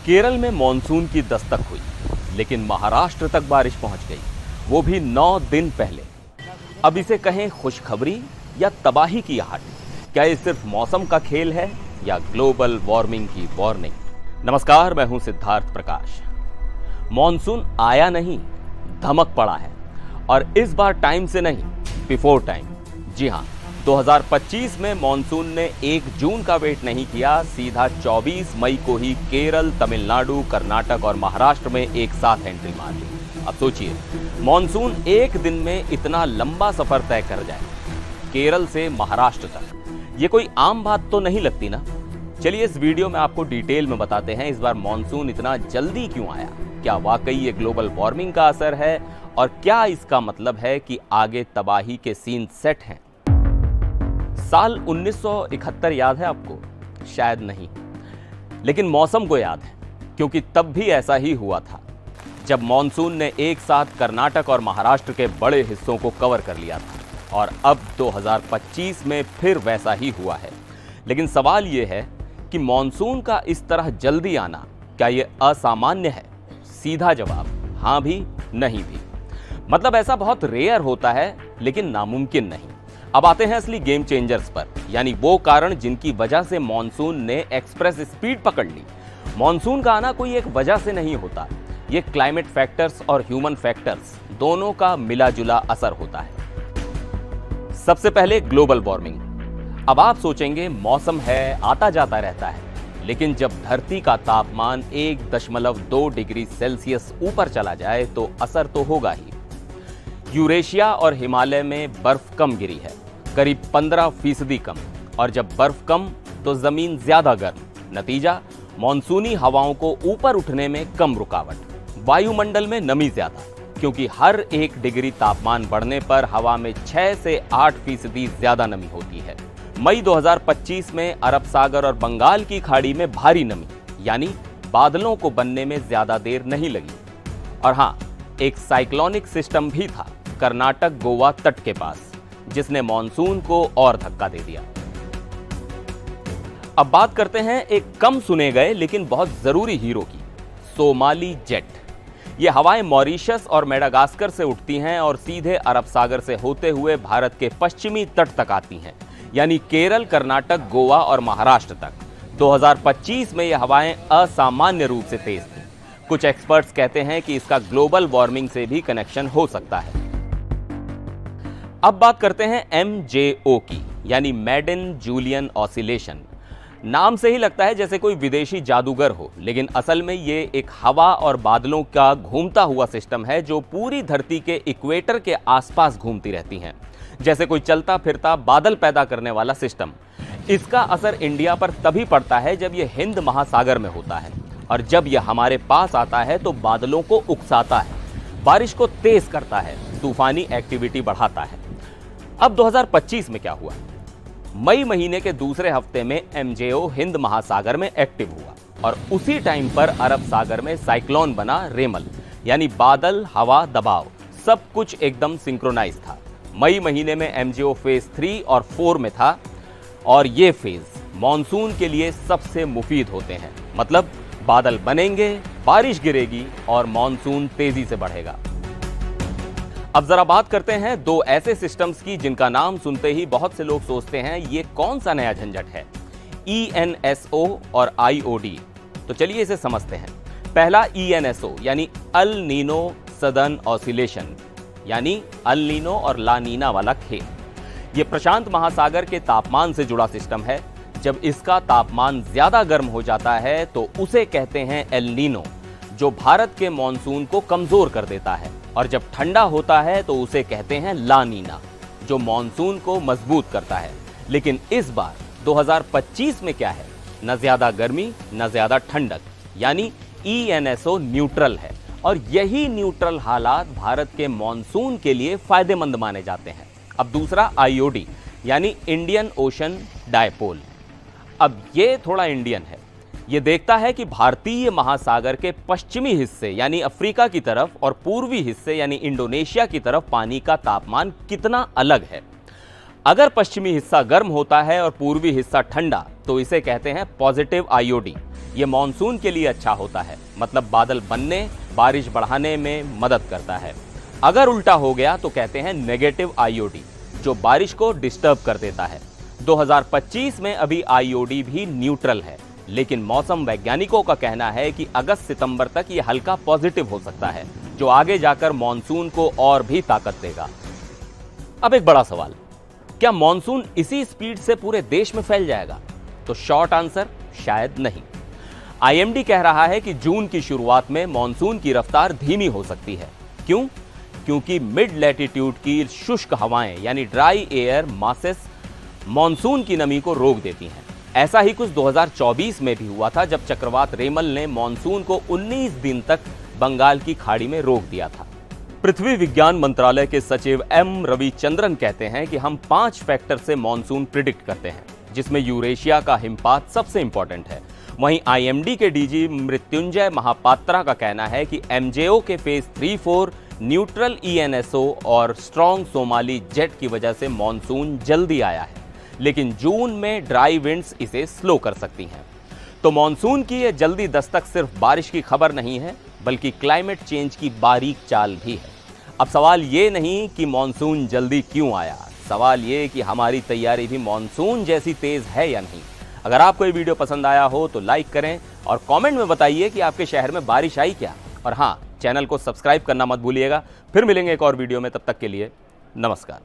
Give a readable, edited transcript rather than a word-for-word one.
केरल में मॉनसून की दस्तक हुई, लेकिन महाराष्ट्र तक बारिश पहुंच गई, वो भी 9 दिन पहले। अब इसे कहें खुशखबरी या तबाही की आहट, क्या ये सिर्फ मौसम का खेल है या ग्लोबल वार्मिंग की वार्निंग? नमस्कार, मैं हूं सिद्धार्थ प्रकाश। मॉनसून आया नहीं, धमक पड़ा है, और इस बार टाइम से नहीं, बिफोर टाइम। जी हां, 2025 में मॉनसून ने 1 जून का वेट नहीं किया, सीधा 24 मई को ही केरल, तमिलनाडु, कर्नाटक और महाराष्ट्र में एक साथ एंट्री मार ली। अब सोचिए, मॉनसून एक दिन में इतना लंबा सफर तय कर जाए, केरल से महाराष्ट्र तक। ये कोई आम बात तो नहीं लगती ना। चलिए इस वीडियो में आपको डिटेल में बताते हैं इस बार मॉनसून इतना जल्दी क्यों आया, क्या वाकई ये ग्लोबल वार्मिंग का असर है, और क्या इसका मतलब है कि आगे तबाही के सीन सेट हैं। साल 1971 याद है आपको? शायद नहीं, लेकिन मौसम को याद है, क्योंकि तब भी ऐसा ही हुआ था, जब मॉनसून ने एक साथ कर्नाटक और महाराष्ट्र के बड़े हिस्सों को कवर कर लिया था। और अब 2025 में फिर वैसा ही हुआ है। लेकिन सवाल यह है कि मॉनसून का इस तरह जल्दी आना, क्या यह असामान्य है? सीधा जवाब हां भी, नहीं भी। मतलब ऐसा बहुत रेयर होता है, लेकिन नामुमकिन नहीं। अब आते हैं असली गेम चेंजर्स पर, यानी वो कारण जिनकी वजह से मॉनसून ने एक्सप्रेस स्पीड पकड़ ली। मॉनसून का आना कोई एक वजह से नहीं होता, ये क्लाइमेट फैक्टर्स और ह्यूमन फैक्टर्स दोनों का मिला जुला असर होता है। सबसे पहले ग्लोबल वार्मिंग। अब आप सोचेंगे मौसम है, आता जाता रहता है, लेकिन जब धरती का तापमान 1.2 डिग्री सेल्सियस ऊपर चला जाए तो असर तो होगा ही। यूरेशिया और हिमालय में बर्फ कम गिरी है, करीब 15% कम, और जब बर्फ कम तो जमीन ज्यादा गर्म। नतीजा, मॉनसूनी हवाओं को ऊपर उठने में कम रुकावट। वायुमंडल में नमी ज्यादा, क्योंकि हर 1 डिग्री तापमान बढ़ने पर हवा में 6 से 8% ज्यादा नमी होती है। मई 2025 में अरब सागर और बंगाल की खाड़ी में भारी नमी, यानी बादलों को बनने में ज्यादा देर नहीं लगी। और हां, एक साइक्लोनिक सिस्टम भी था कर्नाटक गोवा तट के पास, जिसने मॉनसून को और धक्का दे दिया। अब बात करते हैं एक कम सुने गए लेकिन बहुत जरूरी हीरो की, सोमाली जेट। ये हवाएं मॉरिशस और मेडागास्कर से उठती हैं और सीधे अरब सागर से होते हुए भारत के पश्चिमी तट तक आती हैं, यानी केरल, कर्नाटक, गोवा और महाराष्ट्र तक। 2025 में ये हवाएं असामान्य रूप से तेज थी। कुछ एक्सपर्ट्स कहते हैं कि इसका ग्लोबल वार्मिंग से भी कनेक्शन हो सकता है। अब बात करते हैं MJO की, यानी मैडन जूलियन ऑसिलेशन। नाम से ही लगता है जैसे कोई विदेशी जादूगर हो, लेकिन असल में ये एक हवा और बादलों का घूमता हुआ सिस्टम है जो पूरी धरती के इक्वेटर के आसपास घूमती रहती हैं, जैसे कोई चलता फिरता बादल पैदा करने वाला सिस्टम। इसका असर इंडिया पर तभी पड़ता है जब यह हिंद महासागर में होता है, और जब यह हमारे पास आता है तो बादलों को उकसाता है, बारिश को तेज करता है, तूफानी एक्टिविटी बढ़ाता है। अब 2025 में क्या हुआ? मई महीने के दूसरे हफ्ते में MJO हिंद महासागर में एक्टिव हुआ, और उसी टाइम पर अरब सागर में साइक्लोन बना रेमल, यानी बादल, हवा, दबाव, सब कुछ एकदम सिंक्रोनाइज था। मई महीने में MJO फेज 3 और 4 में था, और ये फेज मॉनसून के लिए सबसे मुफीद होते हैं। मतलब बादल बनेंगे, बारिश गिरेगी और मॉनसून तेजी से बढ़ेगा। अब जरा बात करते हैं 2 ऐसे सिस्टम्स की जिनका नाम सुनते ही बहुत से लोग सोचते हैं ये कौन सा नया झंझट है, ENSO और IOD। तो चलिए इसे समझते हैं। पहला ENSO यानी अल नीनो सदर्न ऑसिलेशन, यानी अल नीनो और ला नीना वाला खेल। यह प्रशांत महासागर के तापमान से जुड़ा सिस्टम है। जब इसका तापमान ज्यादा गर्म हो जाता है तो उसे कहते हैं एल नीनो, जो भारत के मॉनसून को कमजोर कर देता है, और जब ठंडा होता है तो उसे कहते हैं ला नीना, जो मॉनसून को मजबूत करता है। लेकिन इस बार 2025 में क्या है? न ज्यादा गर्मी न ज्यादा ठंडक, यानी ENSO न्यूट्रल है, और यही न्यूट्रल हालात भारत के मॉनसून के लिए फायदेमंद माने जाते हैं। अब दूसरा IOD यानी इंडियन ओशन डायपोल। अब ये थोड़ा इंडियन है, ये देखता है कि भारतीय महासागर के पश्चिमी हिस्से यानी अफ्रीका की तरफ और पूर्वी हिस्से यानी इंडोनेशिया की तरफ पानी का तापमान कितना अलग है। अगर पश्चिमी हिस्सा गर्म होता है और पूर्वी हिस्सा ठंडा तो इसे कहते हैं पॉजिटिव आईओडी, ये मॉनसून के लिए अच्छा होता है, मतलब बादल बनने, बारिश बढ़ाने में मदद करता है। अगर उल्टा हो गया तो कहते हैं नेगेटिव आईओडी, जो बारिश को डिस्टर्ब कर देता है। 2025 में अभी आईओडी भी न्यूट्रल है, लेकिन मौसम वैज्ञानिकों का कहना है कि अगस्त सितंबर तक ये हल्का पॉजिटिव हो सकता है, जो आगे जाकर मॉनसून को और भी ताकत देगा। अब एक बड़ा सवाल, क्या मॉनसून इसी स्पीड से पूरे देश में फैल जाएगा? तो शॉर्ट आंसर, शायद नहीं। आईएमडी कह रहा है कि जून की शुरुआत में मॉनसून की रफ्तार धीमी हो सकती है। क्यों? क्योंकि मिड लैटिट्यूड की शुष्क हवाएं यानी ड्राई एयर मासेस मॉनसून की नमी को रोक देती हैं। ऐसा ही कुछ 2024 में भी हुआ था, जब चक्रवात रेमल ने मॉनसून को 19 दिन तक बंगाल की खाड़ी में रोक दिया था। पृथ्वी विज्ञान मंत्रालय के सचिव एम रविचंद्रन कहते हैं कि हम 5 फैक्टर से मॉनसून प्रिडिक्ट करते हैं, जिसमें यूरेशिया का हिमपात सबसे इंपॉर्टेंट है। वहीं आईएमडी के डीजी मृत्युंजय महापात्रा का कहना है कि एमजेओ के फेज 3-4, न्यूट्रल ईएनएसओ और स्ट्रॉन्ग सोमाली जेट की वजह से मॉनसून जल्दी आया है, लेकिन जून में ड्राई विंड्स इसे स्लो कर सकती हैं। तो मॉनसून की यह जल्दी दस्तक सिर्फ बारिश की खबर नहीं है, बल्कि क्लाइमेट चेंज की बारीक चाल भी है। अब सवाल ये नहीं कि मॉनसून जल्दी क्यों आया, सवाल ये कि हमारी तैयारी भी मॉनसून जैसी तेज है या नहीं। अगर आपको ये वीडियो पसंद आया हो तो लाइक करें और कमेंट में बताइए कि आपके शहर में बारिश आई क्या। और हाँ, चैनल को सब्सक्राइब करना मत भूलिएगा। फिर मिलेंगे एक और वीडियो में, तब तक के लिए नमस्कार।